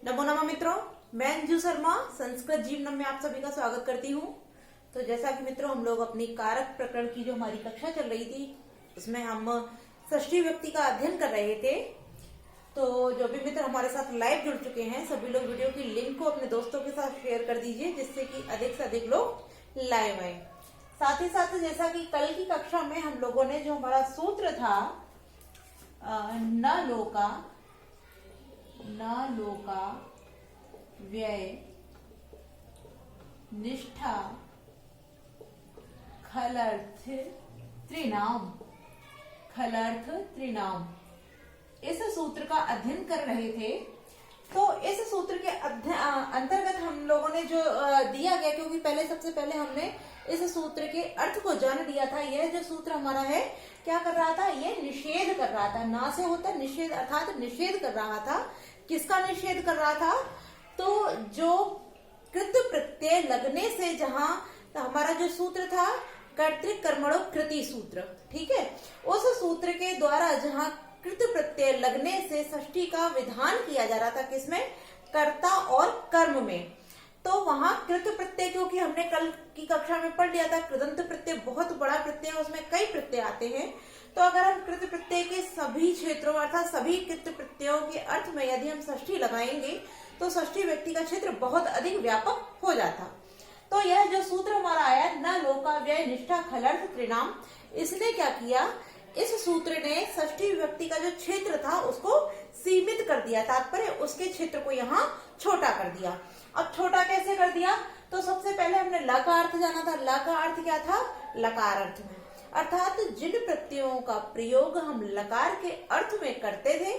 नमो नमः मित्रों, मैं अंजू शर्मा संस्कृत जीवनम में आप सभी का स्वागत करती हूँ। तो जैसा कि मित्रों हम लोग अपनी कारक प्रकरण की जो हमारी कक्षा चल रही थी उसमें हम षष्ठी विभक्ति का अध्ययन कर रहे थे। तो जो भी मित्र हमारे साथ लाइव जुड़ चुके हैं सभी लोग वीडियो की लिंक को अपने दोस्तों के साथ शेयर कर दीजिए जिससे कि अधिक से अधिक लोग लाइव आए। साथ ही साथ जैसा कि कल की कक्षा में हम लोगों ने जो हमारा सूत्र था न लोका व्यय निष्ठा खलर्थ त्रिनाम इस सूत्र का अध्ययन कर रहे थे। तो इस सूत्र के अंतर्गत हम लोगों ने जो दिया गया, क्योंकि सबसे पहले हमने इस सूत्र के अर्थ को जान लिया था। यह जो सूत्र हमारा है क्या कर रहा था, यह निषेध कर रहा था। ना से होता निषेध, अर्थात निषेध कर रहा था। किसका निषेध कर रहा था? तो जो कृत प्रत्यय लगने से जहां तो हमारा जो सूत्र था कर्तृक कर्मणो कृति सूत्र, ठीक है, उस सूत्र के द्वारा जहां कृत प्रत्यय लगने से षष्ठी का विधान किया जा रहा था। किसमें? कर्ता और कर्म में। तो वहां कृत प्रत्यय, क्योंकि हमने कल की कक्षा में पढ़ लिया था कृदंत प्रत्यय बहुत बड़ा प्रत्यय है, उसमें कई प्रत्यय आते हैं। तो अगर हम कृत प्रत्यय के सभी क्षेत्रों अर्थात सभी कृत प्रत्ययों के अर्थ में यदि हम षष्ठी लगाएंगे तो षष्ठी व्यक्ति का क्षेत्र बहुत अधिक व्यापक हो जाता। तो यह जो सूत्र हमारा आया न लोका व्यय निष्ठा खलर्थ त्रिनाम, इसने क्या किया, इस सूत्र ने षष्ठी विभक्ति का जो क्षेत्र था उसको सीमित कर दिया। तात्पर्य उसके क्षेत्र को यहाँ छोटा कर दिया। अब छोटा कैसे कर दिया? तो सबसे पहले हमने ल का अर्थ जाना था। ल का अर्थ क्या था? लकार अर्थ में, अर्थात जिन प्रत्ययों का प्रयोग हम लकार के अर्थ में करते थे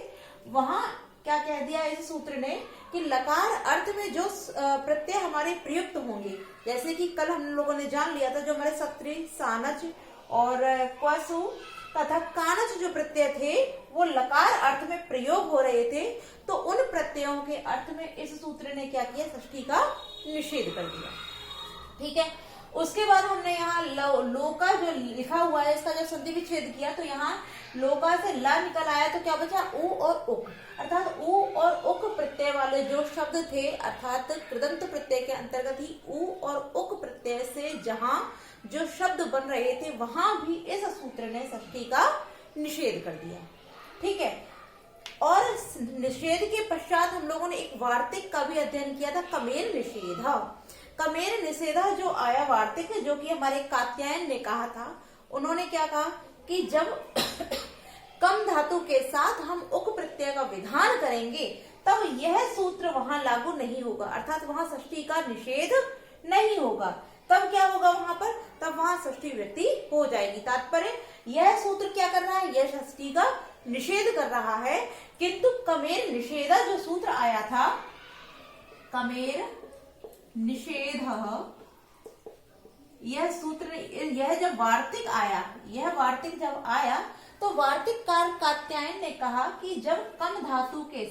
वहां क्या कह दिया इस सूत्र ने कि लकार अर्थ में जो प्रत्यय हमारे प्रयुक्त होंगे, जैसे कि कल हम लोगों ने जान लिया था जो हमारे सत्री, सानच और क्वसु तथा कानच जो प्रत्यय थे वो लकार अर्थ में प्रयोग हो रहे थे। तो उन प्रत्ययों के अर्थ में इस सूत्र ने क्या किया, षष्ठी का निषेध कर दिया। ठीक है, उसके बाद हमने यहाँ लोका जो लिखा हुआ है इसका जो संधि विच्छेद किया, तो यहाँ लोका से ला निकल आया तो क्या बचा, उ और उक, अर्थात उ और उक प्रत्यय वाले जो शब्द थे, अर्थात कृदंत प्रत्यय के अंतर्गत ही उ और उक प्रत्यय से जहां जो शब्द बन रहे थे वहां भी इस सूत्र ने षष्ठी का निषेध कर दिया। ठीक है, और निषेध के पश्चात हम लोगों ने एक वार्तिक का भी अध्ययन किया था, कमेर निषेध। कमेर निषेध जो आया वार्तिक, जो कि हमारे कात्यायन ने कहा था, उन्होंने क्या कहा कि जब कम धातु के साथ हम उक प्रत्यय का विधान करेंगे तब यह सूत्र वहां लागू नहीं होगा, अर्थात वहां षष्ठी का निषेध नहीं होगा। तब क्या होगा वहां पर? तब वहां षष्ठी विभक्ति हो जाएगी। तात्पर्य यह सूत्र क्या कर रहा है, यह षष्ठी का निषेध कर रहा है। किंतु कमेर निषेध जो सूत्र आया था, कमेर निषेध, यह सूत्र, यह जब वार्तिक आया, यह वार्तिक जब आया तो वार्तिककार कात्यायन ने कहा कि जब कम धातु के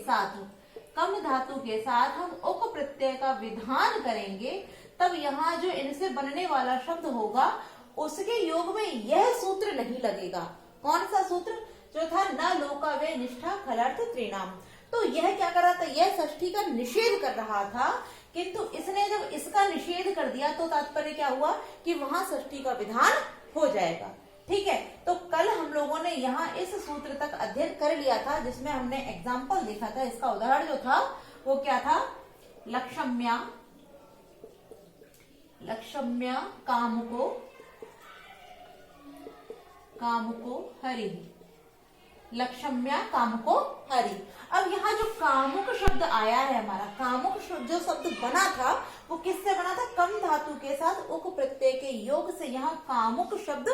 साथ हम उक प्रत्यय का विधान करेंगे तब यहाँ जो इनसे बनने वाला शब्द होगा उसके योग में यह सूत्र नहीं लगेगा। कौन सा सूत्र? जो था न लोका व्यय निष्ठा खलर्थ त्रिनाम। तो यह क्या कर रहा था, यह षष्ठी का निषेध कर रहा था। किंतु इसने जब इसका निषेध कर दिया तो तात्पर्य क्या हुआ कि वहां षष्ठी का विधान हो जाएगा। ठीक है, तो कल हम लोगों ने यहाँ इस सूत्र तक अध्ययन कर लिया था जिसमें हमने एग्जाम्पल देखा था। इसका उदाहरण जो था वो क्या था, लक्ष्म्या कामुको हरि, लक्ष्म्या कामुको हरि। अब यहाँ जो कामुक शब्द आया है, हमारा कामुक जो शब्द बना था वो किससे बना था, कम धातु के साथ उक प्रत्यय के योग से यहाँ कामुक शब्द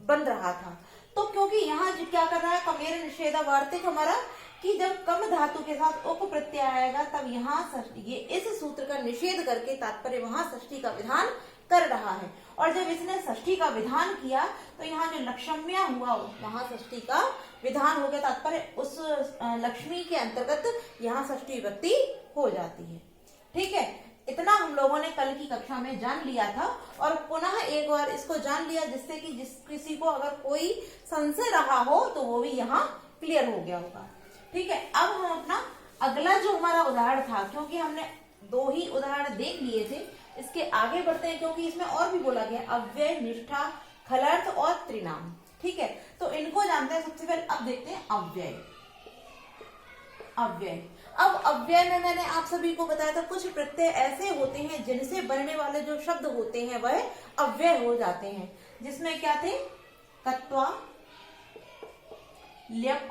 बन रहा था। तो क्योंकि यहाँ जो क्या कर रहा है कमेर निषेध वार्तिक हमारा, कि जब कम धातु के साथ उक प्रत्यय आएगा तब यहाँ ये इस सूत्र का निषेध करके तात्पर्य वहां षष्ठी का विधान कर रहा है। और जब इसने षष्ठी का विधान किया तो यहाँ जो लक्ष्म्या हुआ वहां षष्ठी का विधान हो गया, तात्पर्य उस लक्ष्मी के अंतर्गत यहाँ षष्ठी विभक्ति हो जाती है। ठीक है, इतना हम लोगों ने कल की कक्षा में जान लिया था और पुनः एक बार इसको जान लिया जिससे कि किसी को अगर कोई संशय रहा हो तो वो भी यहाँ क्लियर हो गया होगा। ठीक है, अब हम अपना अगला जो हमारा उदाहरण था, क्योंकि हमने 2 ही उदाहरण देख लिए थे, इसके आगे बढ़ते हैं क्योंकि इसमें और भी बोला गया अव्यय, निष्ठा, खलर्थ और त्रिनाम। ठीक है, तो इनको जानते हैं। सबसे पहले अब देखते हैं अव्यय। अव्यय, अब अव्यय में मैंने आप सभी को बताया था कुछ प्रत्यय ऐसे होते हैं जिनसे बनने वाले जो शब्द होते हैं वह अव्यय हो जाते हैं, जिसमें क्या थे, कत्वा, ल्यप,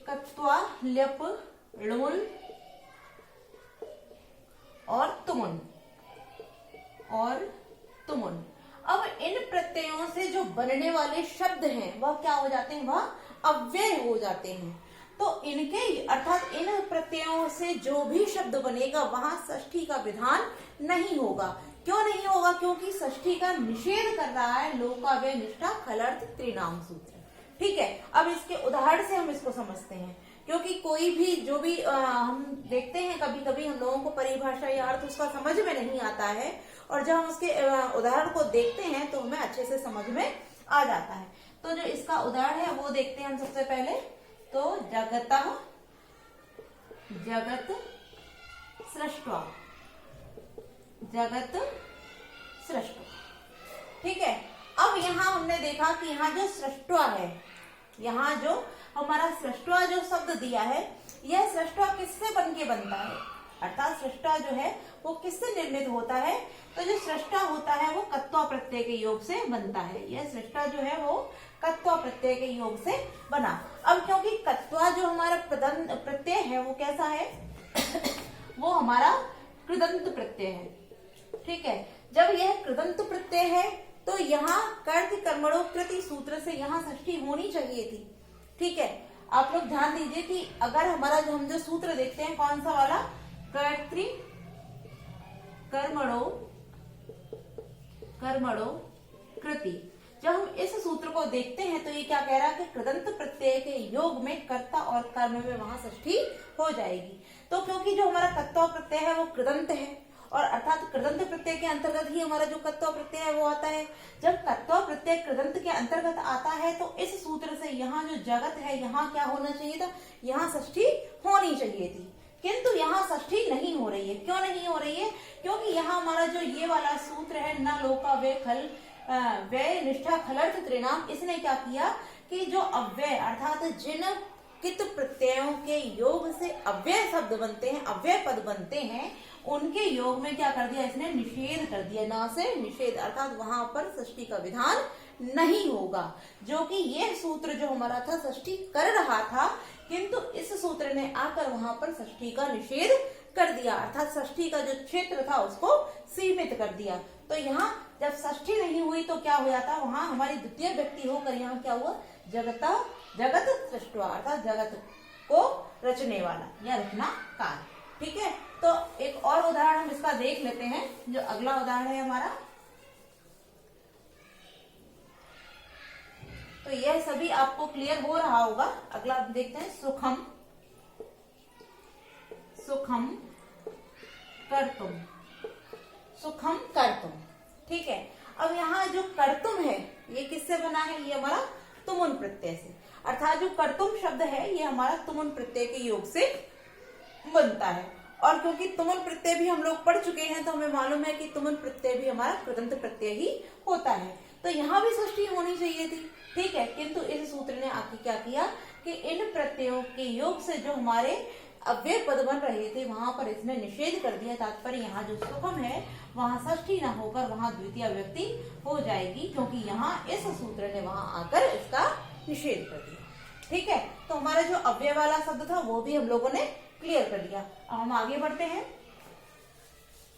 कत्वा, ल्यप, णुल और तुमुन अब इन प्रत्ययों से जो बनने वाले शब्द हैं वह क्या हो जाते हैं, वह अव्यय हो जाते हैं। तो इनके अर्थात इन प्रत्ययों से जो भी शब्द बनेगा वहां षष्ठी का विधान नहीं होगा। क्यों नहीं होगा? क्योंकि षष्ठी का निषेध कर रहा है लोकाव्यय, निष्ठा, खलर्थ, त्रिनाम सूत्र। ठीक है, अब इसके उदाहरण से हम इसको समझते हैं, क्योंकि कोई भी जो भी हम देखते हैं कभी कभी हम लोगों को परिभाषा या अर्थ उसका समझ में नहीं आता है, और जब हम उसके उदाहरण को देखते हैं तो हमें अच्छे से समझ में आ जाता है। तो जो इसका उदाहरण है वो देखते हैं हम सबसे पहले। तो जगतः, जगत सृष्ट्वा, जगत सृष्टवा। ठीक है, अब यहाँ हमने देखा कि यहाँ जो सृष्टवा है, यहाँ जो हमारा सृष्टवा जो शब्द दिया है, यह सृष्टवा किससे बनके बनता है, अर्थात सृष्टवा जो है वो किससे निर्मित होता है? तो जो सृष्टा होता है वो कत्वा प्रत्यय के योग से बनता है। यह सृष्टा जो है वो कत्वा प्रत्यय के योग से बना। अब क्योंकि कत्वा जो हमारा प्रत्यय है वो कैसा है वो हमारा कृदंत प्रत्यय है। ठीक है, जब यह कृदंत प्रत्यय है तो यहाँ कर्त कर्मणो कृति सूत्र से यहाँ षष्ठी होनी चाहिए थी। ठीक है, आप लोग ध्यान दीजिए कि अगर हमारा जो हम जो सूत्र देखते हैं कौन सा वाला, कर्तृ कर्मणो कर्मणो कृति, जब हम इस सूत्र को देखते हैं तो ये क्या कह रहा है कि कृदंत प्रत्यय के योग में कर्ता और कर्म में वहां षष्ठी हो जाएगी। तो क्योंकि जो हमारा कत्वा प्रत्यय है वो कृदंत है, और अर्थात कृदंत प्रत्यय के अंतर्गत ही हमारा जो कत्वा प्रत्यय है वो आता है। जब कत्वा प्रत्यय कृदंत के अंतर्गत आता है तो इस सूत्र से यहाँ जो जगत है यहाँ क्या होना चाहिए था, यहाँ षष्ठी होनी चाहिए थी, किंतु यहाँ षष्ठी नहीं हो रही है। क्यों नहीं हो रही है? क्योंकि यहाँ हमारा जो ये वाला सूत्र है न लोकाव्यय, खल व्यय, निष्ठा, खलर्थ, त्रिनाम, इसने क्या किया कि जो अव्यय अर्थात जिन कित प्रत्ययों के योग से अव्यय शब्द बनते हैं, अव्यय पद बनते हैं, उनके योग में क्या कर दिया, इसने निषेध कर दिया। ना से निषेध अर्थात वहां पर षष्ठी का विधान नहीं होगा, जो कि यह सूत्र जो हमारा था षष्ठी कर रहा था, किंतु इस सूत्र ने आकर वहां पर षष्ठी का निषेध कर दिया, अर्थात षष्ठी का जो क्षेत्र था उसको सीमित कर दिया। तो यहाँ जब षष्ठी नहीं हुई तो क्या हुआ था, वहां हमारी द्वितीय व्यक्ति होकर यहाँ क्या हुआ, जगता जगत सृष्टवा, अर्थात जगत को रचने वाला या रचनाकार। ठीक है, तो एक और उदाहरण हम इसका देख लेते हैं, जो अगला उदाहरण है हमारा। तो यह सभी आपको क्लियर हो रहा होगा। अगला देखते हैं, सुखम, सुखम कर्तुम, सुखम कर्तुम। ठीक है, अब यहाँ जो कर्तुम है ये किससे बना है, ये हमारा तुमुन प्रत्यय से, अर्थात जो कर्तुम शब्द है ये हमारा तुमुन प्रत्यय के योग से बनता है। और क्योंकि तुमुन प्रत्यय भी हम लोग पढ़ चुके हैं तो हमें मालूम है कि तुमुन प्रत्यय भी हमारा कृदंत प्रत्यय ही होता है, तो यहाँ भी षष्ठी होनी चाहिए थी। ठीक है, किंतु इस सूत्र ने आके क्या किया कि इन प्रत्ययों के योग से जो हमारे अव्यय पद बन रहे थे वहां पर इसने निषेध कर दिया। तात्पर्य यहाँ जो सुखम है वहां षष्ठी न होकर वहां द्वितीय व्यक्ति हो जाएगी, क्योंकि यहाँ इस सूत्र ने वहां आकर इसका निषेध कर दिया। ठीक है, तो हमारा जो अव्यय वाला शब्द था वो भी हम लोगों ने क्लियर कर दिया। अब हम आगे बढ़ते हैं।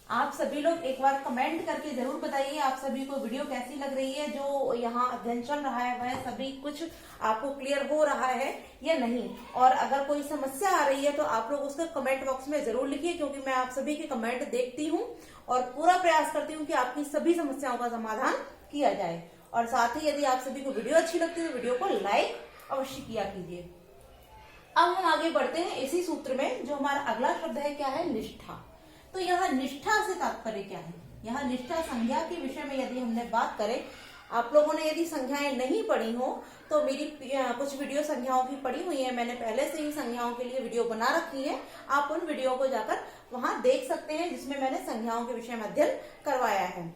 आप सभी लोग एक बार कमेंट करके जरूर बताइए आप सभी को वीडियो कैसी लग रही है, जो यहाँ अध्ययन चल रहा है वह सभी कुछ आपको क्लियर हो रहा है या नहीं। और अगर कोई समस्या आ रही है तो आप लोग उसको कमेंट बॉक्स में जरूर लिखिए, क्योंकि मैं आप सभी के कमेंट देखती हूँ और पूरा प्रयास करती हूँ कि आपकी सभी समस्याओं का समाधान किया जाए। और साथ ही यदि आप सभी को वीडियो अच्छी लगती है तो वीडियो को लाइक अवश्य किया कीजिए। अब हम आगे बढ़ते हैं इसी सूत्र में। जो हमारा अगला शब्द है क्या है, निष्ठा। तो यहाँ निष्ठा से तात्पर्य क्या है, यहाँ निष्ठा संज्ञा के विषय में यदि हमने बात करें, आप लोगों ने यदि संख्याएं नहीं पढ़ी हो तो मेरी कुछ वीडियो संख्याओं की पढ़ी हुई है, मैंने पहले से ही संख्याओं के लिए वीडियो बना रखी है, आप उन वीडियो को जाकर वहां देख सकते हैं जिसमें मैंने संख्याओं के विषय में अध्ययन करवाया है।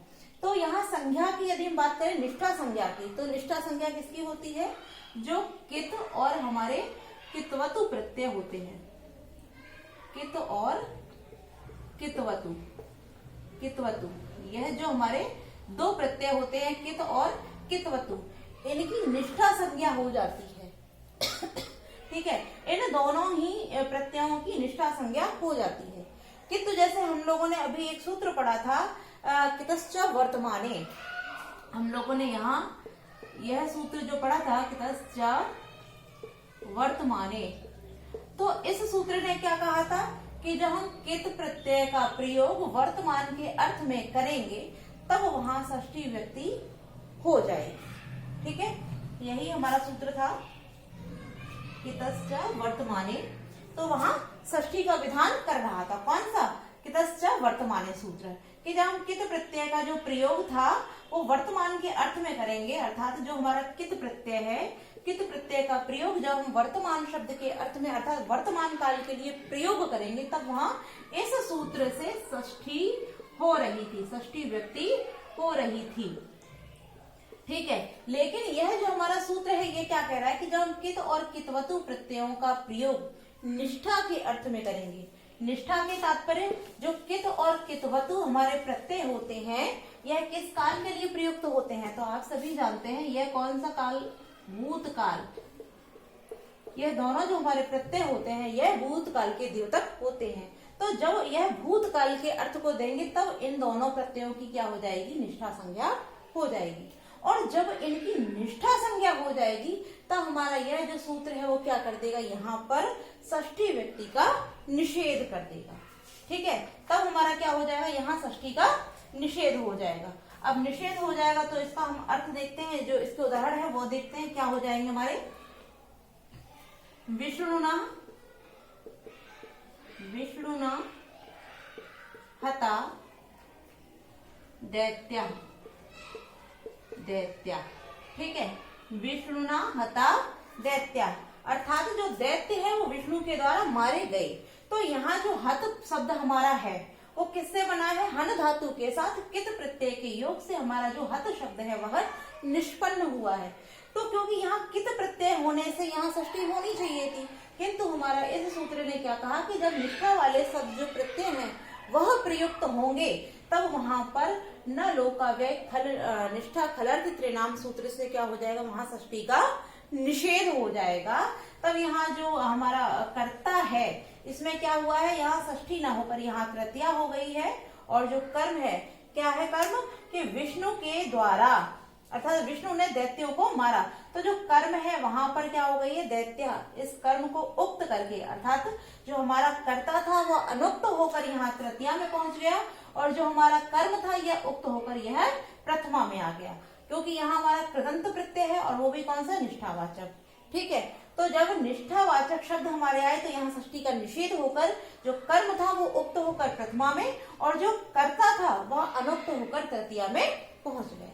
तो यहाँ संज्ञा की यदि हम बात करें निष्ठा संज्ञा की, तो निष्ठा संज्ञा किसकी होती है? जो कित और हमारे कितवतु प्रत्यय होते हैं, कित और कितवतु, कितवतु, यह जो हमारे दो प्रत्यय होते हैं कित और कितवतु, इनकी निष्ठा संज्ञा हो जाती है। ठीक है, इन दोनों ही प्रत्ययों की निष्ठा संज्ञा हो जाती है। किंतु जैसे हम लोगों ने अभी एक सूत्र पढ़ा था कितश्च वर्तमाने, हम लोगों ने यहाँ यह सूत्र जो पढ़ा था कितश्च वर्तमाने, तो इस सूत्र ने क्या कहा था कि जब हम कित प्रत्यय का प्रयोग वर्तमान के अर्थ में करेंगे तब वहां षष्ठी व्यक्ति हो जाएगी। ठीक है, यही हमारा सूत्र था कितश्च वर्तमाने, तो वहां षष्ठी का विधान कर रहा था। कौन सा? कितश्च वर्तमाने सूत्र, कि जब हम कित प्रत्यय का जो प्रयोग था वो वर्तमान के अर्थ में करेंगे, अर्थात जो हमारा कित प्रत्यय है, कित प्रत्यय का प्रयोग जब हम वर्तमान शब्द के अर्थ में अर्थात वर्तमान काल के लिए प्रयोग करेंगे तब वहां इस सूत्र से षष्ठी हो रही थी, षष्ठी व्यक्ति हो रही थी। ठीक है, लेकिन यह जो हमारा सूत्र है ये क्या कह रहा है कि जब हम कित और कितवतु प्रत्ययों का प्रयोग निष्ठा के अर्थ में करेंगे, निष्ठा के तात्पर्य जो कित और कितवतु हमारे प्रत्यय होते हैं यह किस काल के लिए प्रयुक्त होते हैं? तो आप सभी जानते हैं यह कौन सा काल? भूतकाल। यह दोनों जो हमारे प्रत्यय होते हैं यह भूतकाल के द्योतक होते हैं। तो जब यह भूतकाल के अर्थ को देंगे तब इन दोनों प्रत्ययों की क्या हो जाएगी? निष्ठा संज्ञा हो जाएगी। और जब इनकी निष्ठा संज्ञा हो जाएगी तब हमारा यह जो सूत्र है वो क्या कर देगा? यहाँ पर षष्ठी व्यक्ति का निषेध कर देगा। ठीक है, तब हमारा क्या हो जाएगा? यहाँ षष्ठी का निषेध हो जाएगा। अब निषेध हो जाएगा तो इसका हम अर्थ देखते हैं, जो इसके उदाहरण है वो देखते हैं क्या हो जाएंगे हमारे। विष्णुना हता दैत्या, दैत्या। ठीक है, विष्णुना हता दैत्या, अर्थात जो दैत्य है वो विष्णु के द्वारा मारे गए। तो यहाँ जो हत शब्द हमारा है वो किससे बना है? हन धातु के साथ कित प्रत्यय के योग से हमारा जो हत शब्द है वह निष्पन्न हुआ है। तो क्योंकि यहाँ कित प्रत्यय होने से यहाँ षष्ठी होनी चाहिए थी, किंतु हमारा इस सूत्र ने क्या कहा कि जब निष्ठा वाले शब्द जो प्रत्यय हैं वह प्रयुक्त होंगे तब वहां पर न लोकाव्यय खल निष्ठा खलर्थ त्रिनाम सूत्र से क्या हो जाएगा? वहां षष्ठी का निषेध हो जाएगा। तब यहाँ जो हमारा कर्ता है इसमें क्या हुआ है? यहाँ षष्ठी ना होकर यहाँ तृतीया हो गई है। और जो कर्म है क्या है? कर्म कि विष्णु के द्वारा अर्थात विष्णु ने दैत्यों को मारा, तो जो कर्म है वहां पर क्या हो गई है? दैत्या। इस कर्म को उक्त करके अर्थात जो हमारा कर्ता था वह अनुक्त होकर यहाँ तृतीया में पहुंच गया और जो हमारा कर्म था यह उक्त होकर यह प्रथमा में आ गया, क्योंकि यहाँ हमारा कृदंत प्रत्यय है और वो भी कौन सा? निष्ठावाचक। ठीक है, तो जब निष्ठावाचक शब्द हमारे आए तो यहाँ षष्ठी का निषेध होकर जो कर्म था वो उक्त होकर प्रथमा में और जो कर्ता था वह अनुक्त होकर तृतीया में पहुंच गया।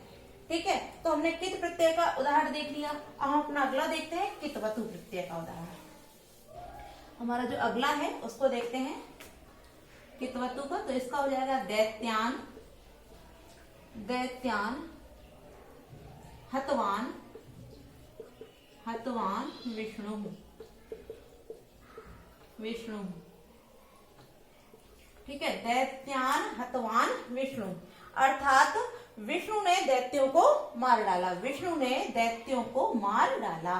ठीक है, तो हमने कित प्रत्यय का उदाहरण देख लिया। अब हम अपना अगला देखते हैं कितवतु प्रत्यय का उदाहरण। हमारा जो अगला है उसको देखते हैं कितवतु का। तो इसका हो जाएगा दैत्यान, दैत्यान हतवान, हतवान विष्णु, विष्णु। ठीक है, दैत्यान हतवान विष्णु, अर्थात विष्णु ने दैत्यों को मार डाला, विष्णु ने दैत्यों को मार डाला।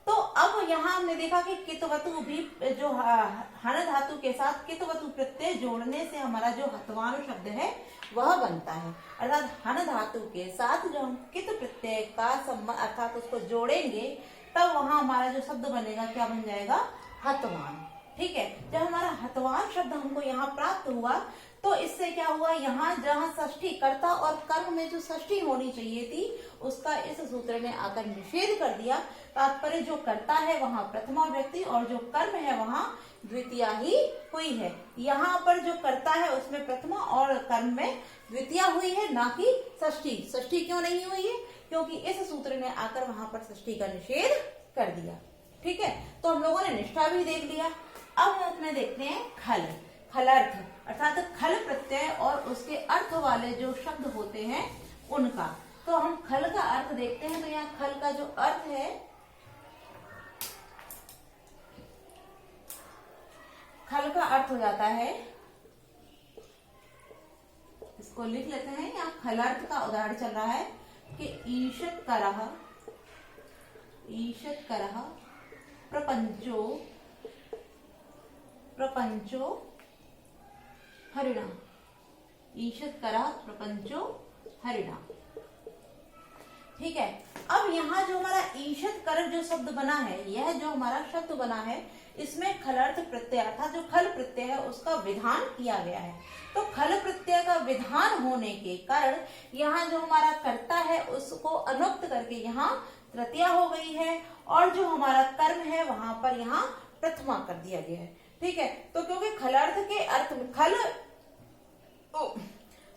तो अब यहाँ हमने देखा कि कितवतु भी जो हन धातु के साथ कितवतु प्रत्यय जोड़ने से हमारा जो हतवान शब्द है वह बनता है, अर्थात हन धातु के साथ जो हम कित प्रत्यय का संबंध अर्थात उसको जोड़ेंगे तब वहां हमारा जो शब्द बनेगा क्या बन जाएगा? हतवान। ठीक है, जब हमारा हतवान शब्द हमको यहाँ प्राप्त हुआ तो इससे क्या हुआ? यहाँ जहाँ षष्ठी कर्ता और कर्म में जो षष्ठी होनी चाहिए थी उसका इस सूत्र ने आकर निषेध कर दिया। तात्पर्य जो कर्ता है वहाँ प्रथमा व्यक्ति और जो कर्म है वहाँ द्वितीया ही हुई है। यहाँ पर जो कर्ता है उसमें प्रथमा और कर्म में द्वितीया हुई है, ना कि षष्ठी। षष्ठी क्यों नहीं हुई है? क्योंकि इस सूत्र ने आकर वहां पर षष्ठी का निषेध कर दिया। ठीक है, तो हम लोगों ने निष्ठा भी देख लिया। अब हम अपने देखते हैं खल, खलर्थ अर्थात खल प्रत्यय और उसके अर्थ वाले जो शब्द होते हैं उनका। तो हम खल का अर्थ देखते हैं। तो यहाँ खल का जो अर्थ है, खल का अर्थ हो जाता है, इसको लिख लेते हैं। यहाँ खलर्थ का उदाहरण चल रहा है कि ईशत करह प्रपंचो हरिणा, ईशत करह प्रपंचो हरिणा। ठीक है, अब यहाँ जो हमारा ईशत कर जो शब्द बना है, यह जो हमारा शब्द बना है, इसमें खलर्थ प्रत्यय अर्थात जो खल प्रत्यय है उसका विधान किया गया है। तो खल प्रत्यय का विधान होने के कारण यहाँ जो हमारा कर्ता है उसको अनुक्त करके यहाँ तृतीया हो गई है, और जो हमारा कर्म है वहां पर यहाँ प्रथमा कर दिया गया है। ठीक है, तो क्योंकि खलर्थ के अर्थ में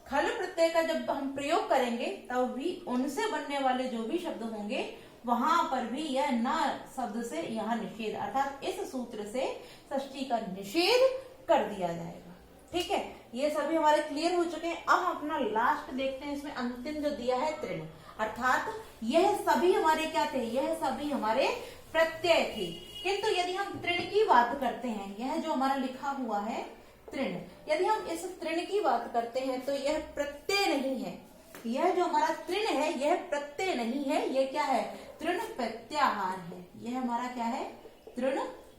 खल प्रत्यय का जब हम प्रयोग करेंगे तब भी उनसे बनने वाले जो भी शब्द होंगे वहां पर भी यह न शब्द से यहाँ निषेध अर्थात इस सूत्र से षष्ठी का निषेध कर दिया जाएगा। ठीक है, ये सभी हमारे क्लियर हो चुके हैं। अब हम अपना लास्ट देखते हैं, इसमें अंतिम जो दिया है तृण, अर्थात यह सभी हमारे क्या थे, यह सभी हमारे प्रत्यय थे। किंतु यदि हम तृण की बात करते हैं, यह जो हमारा लिखा हुआ है तृण, यदि हम इस तृण की बात करते हैं तो यह प्रत्यय नहीं है। यह जो हमारा तृण है यह प्रत्यय नहीं है, यह क्या है, तृण प्रत्याहार है। यह हमारा क्या है, तृण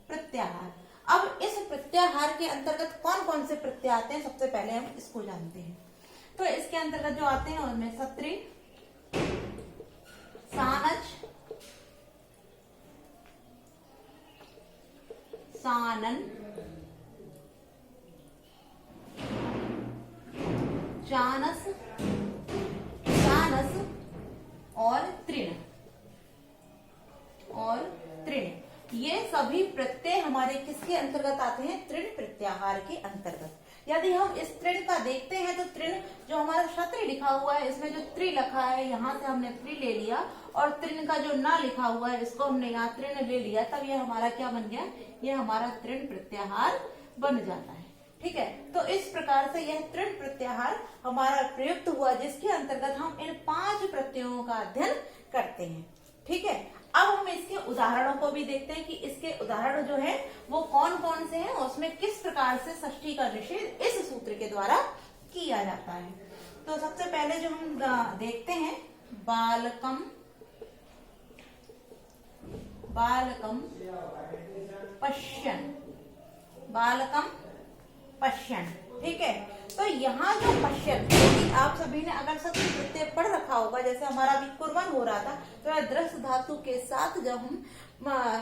प्रत्याहार। अब इस प्रत्याहार के अंतर्गत कौन कौन से प्रत्यय आते हैं, सबसे पहले हम इसको जानते हैं। तो इसके अंतर्गत जो आते हैं उनमें सत्री, सानच, सानन, चानस, चानस और तृण, ये सभी प्रत्यय हमारे किसके अंतर्गत आते हैं, तृण प्रत्याहार के अंतर्गत। यदि हम इस तृण का देखते हैं तो तृण जो हमारा क्षत्रि लिखा हुआ है इसमें जो त्रि लिखा है यहाँ से हमने त्रि ले लिया, और तृण का जो न लिखा हुआ है इसको हमने यहाँ तृण ले लिया, तब यह हमारा क्या बन गया, यह हमारा तृण प्रत्याहार बन जाता है। ठीक है, तो इस प्रकार से यह तृण प्रत्याहार हमारा प्रयुक्त हुआ, जिसके अंतर्गत हम इन 5 प्रत्ययों का अध्ययन करते हैं। ठीक है, अब हम इसके उदाहरणों को भी देखते हैं कि इसके उदाहरण जो है वो कौन कौन से हैं, उसमें किस प्रकार से षष्ठी का निषेध इस सूत्र के द्वारा किया जाता है। तो सबसे पहले जो हम देखते हैं, बालकम, बालकम पश्यन्, बालकम पश्यन्। ठीक है, तो यहाँ जो पश्यन्, यदि आप सभी ने अगर सत्य प्रत्यय पढ़ रखा होगा, जैसे हमारा अभी कुर्बान हो रहा था, तो दृश्य धातु के साथ जब हम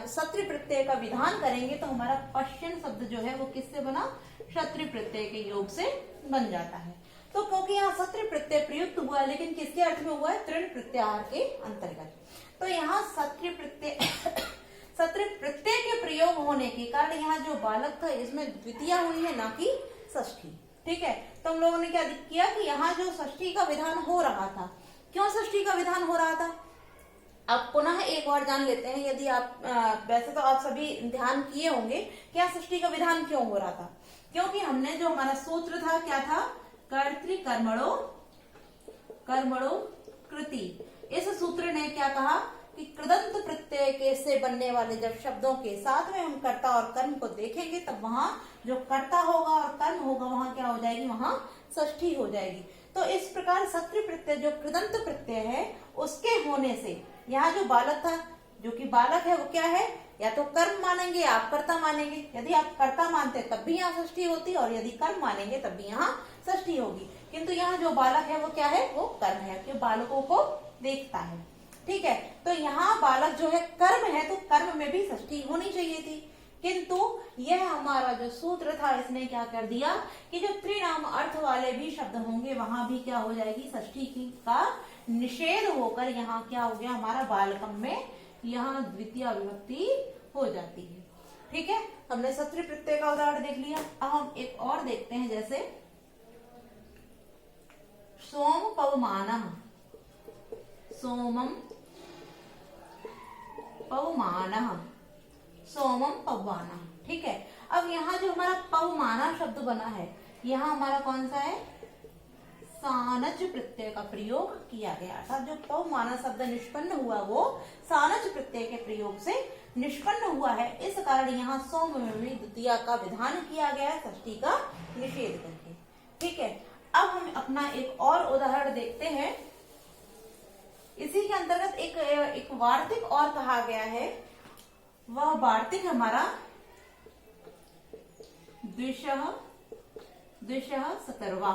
सत्य प्रत्यय का विधान करेंगे तो हमारा पश्यन् शब्द जो है वो किससे बना, क्षत्रिय प्रत्यय के योग से बन जाता है। तो क्योंकि यहाँ सत्य प्रत्यय प्रयुक्त हुआ है, लेकिन किसके अर्थ में हुआ है, तृण प्रत्याहार के अंतर्गत। तो यहाँ सत्य प्रत्यय के प्रयोग होने के कारण यहाँ जो बालक था इसमें द्वितीया हुई है, ना कि षष्ठी। ठीक है, तो हम लोगों ने क्या किया कि यहाँ जो षष्ठी का विधान हो रहा था, क्यों षष्ठी का विधान हो रहा था, अब पुनः एक बार जान लेते हैं। यदि आप वैसे तो आप सभी ध्यान किए होंगे क्या षष्ठी का विधान क्यों हो रहा था, क्योंकि हमने जो हमारा सूत्र था क्या था, कर्तृकर्मणो कर्मणो कृति। इस सूत्र ने क्या कहा कि कृदंत प्रत्यय के से बनने वाले जब शब्दों के साथ में हम कर्ता और कर्म को देखेंगे तब वहां जो कर्ता होगा और कर्म होगा वहां क्या हो जाएगी, वहां षष्ठी हो जाएगी। तो इस प्रकार सत्रि प्रत्यय जो कृदंत प्रत्यय है उसके होने से यहाँ जो बालक था, जो कि बालक है वो क्या है, या तो कर्म मानेंगे आप कर्ता मानेंगे। यदि आप कर्ता मानते तब भी यहाँ षष्ठी होती, और यदि कर्म मानेंगे तब भी यहाँ षष्ठी होगी। किंतु यहाँ जो बालक है वो क्या है, वो कर्म है, कि बालकों को देखता है। ठीक है, तो यहाँ बालक जो है कर्म है, तो कर्म में भी षष्ठी होनी चाहिए थी, किंतु यह हमारा जो सूत्र था इसने क्या कर दिया कि जो त्रिनाम अर्थ वाले भी शब्द होंगे वहां भी क्या हो जाएगी, षष्ठी की का निषेध होकर यहाँ क्या हो गया, हमारा बालकम में यहाँ द्वितीय विभक्ति हो जाती है। ठीक है, हमने सत्रि प्रत्यय का उदाहरण देख लिया। अब हम एक और देखते हैं, जैसे सोम पवमान, सोमम पवमानः, सोमम पवमानः। ठीक है, अब यहाँ जो हमारा पवमानः शब्द बना है, यहाँ हमारा कौन सा है, सानज प्रत्यय का प्रयोग किया गया, अर्थात जो पवमानः शब्द निष्पन्न हुआ वो सानज प्रत्यय के प्रयोग से निष्पन्न हुआ है। इस कारण यहाँ सोम में भी द्वितीया का विधान किया गया, षष्ठी का निषेध करके। ठीक है, अब हम अपना एक और उदाहरण देखते हैं। इसी के अंतर्गत एक वार्तिक और कहा गया है। वह वार्तिक हमारा द्विशः सतर्वा।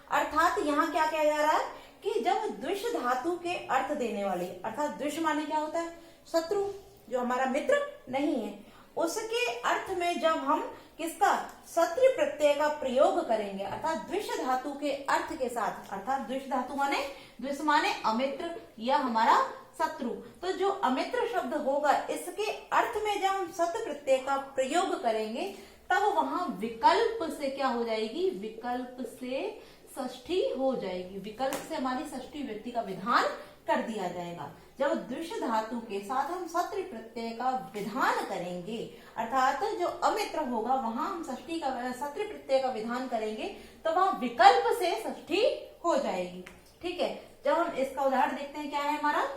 अर्थात यहाँ क्या किया जा रहा है कि जब द्विष धातु के अर्थ देने वाली, अर्थात द्विष माने क्या होता है, शत्रु, जो हमारा मित्र नहीं है, उसके अर्थ में जब हम किसका, सत्र प्रत्यय का प्रयोग करेंगे, अर्थात द्विष धातु के अर्थ के साथ, अर्थात द्विष धातु माने, द्विष माने अमित्र या हमारा शत्रु, तो जो अमित्र शब्द होगा इसके अर्थ में जब हम सत्र प्रत्यय का प्रयोग करेंगे तब वहां विकल्प से क्या हो जाएगी, विकल्प से षष्ठी हो जाएगी, विकल्प से हमारी षष्ठी व्यक्ति का विधान कर दिया जाएगा। जब द्विष धातु के साथ हम सत्र प्रत्यय का विधान करेंगे, अर्थात जो अमित्र होगा वहां हम षष्ठी का सत्र प्रत्यय का विधान करेंगे तो वहां विकल्प से षष्ठी हो जाएगी। ठीक है, जब हम इसका उदाहरण देखते हैं, क्या है हमारा,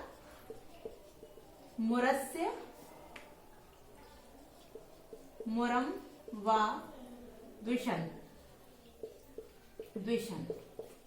मुरस्य मुरम वा द्विषण।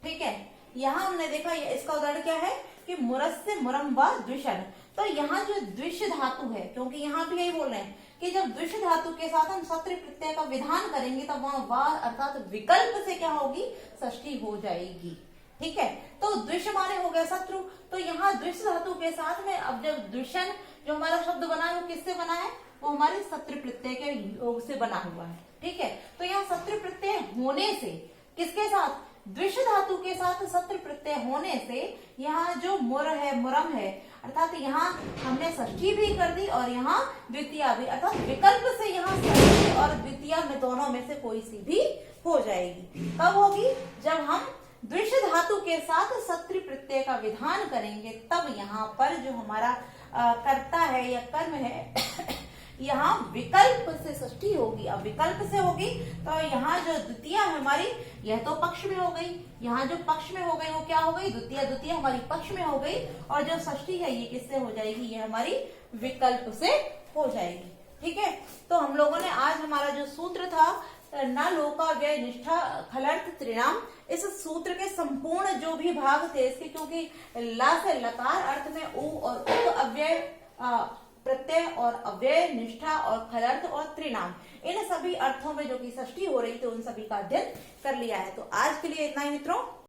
ठीक है, यहाँ हमने देखा इसका उदाहरण क्या है कि मुरस्य मुरम व द्विषण। तो यहाँ जो द्विष धातु है, क्योंकि यहाँ भी यही बोल रहे हैं कि जब द्विष धातु के साथ हम सत्र प्रत्यय का विधान करेंगे तब वहां वा अर्थात विकल्प से क्या होगी, षष्ठी हो जाएगी। ठीक है, तो द्विष माने हो गया शत्रु, तो यहाँ द्विष धातु के साथ में अब जब द्विषण जो हमारा शब्द बना है वो किससे बना है, वो हमारे सत्र प्रत्यय के योग से बना हुआ है। ठीक है, तो यहाँ सत्र प्रत्यय होने से किसके साथ, द्विष धातु के साथ सत्र प्रत्यय होने से यहाँ जो मुर है, मुरम है, अर्थात यहाँ हमने षष्ठी भी कर दी और यहाँ द्वितीया भी, अर्थात विकल्प से यहाँ षष्ठी और द्वितीया में दोनों में से कोई सी भी हो जाएगी। कब होगी, जब हम द्विष धातु के साथ सत्र प्रत्यय का विधान करेंगे तब यहाँ पर जो हमारा कर्ता है या कर्म है यहाँ विकल्प से षष्ठी होगी। अब विकल्प से होगी तो यहाँ जो द्वितीया है हमारी, यह तो पक्ष में हो गई, यहाँ जो पक्ष में हो गई वो क्या हो गई, द्वितीया हमारी पक्ष में हो गई, और जो षष्ठी है ये किससे हो जाएगी, ये हमारी विकल्प से हो जाएगी। ठीक है, तो हम लोगों ने आज हमारा जो सूत्र था न लोका व्यय निष्ठा खलर्थ त्रिणाम, इस सूत्र के संपूर्ण जो भी भाग थे इसके, क्योंकि ला से लकार अर्थ में उ और उप अव्यय प्रत्यय और अव्यय निष्ठा और खलर्थ और त्रिनाम, इन सभी अर्थों में जो कि षष्ठी हो रही थी उन सभी का अध्ययन कर लिया है। तो आज के लिए इतना ही मित्रों।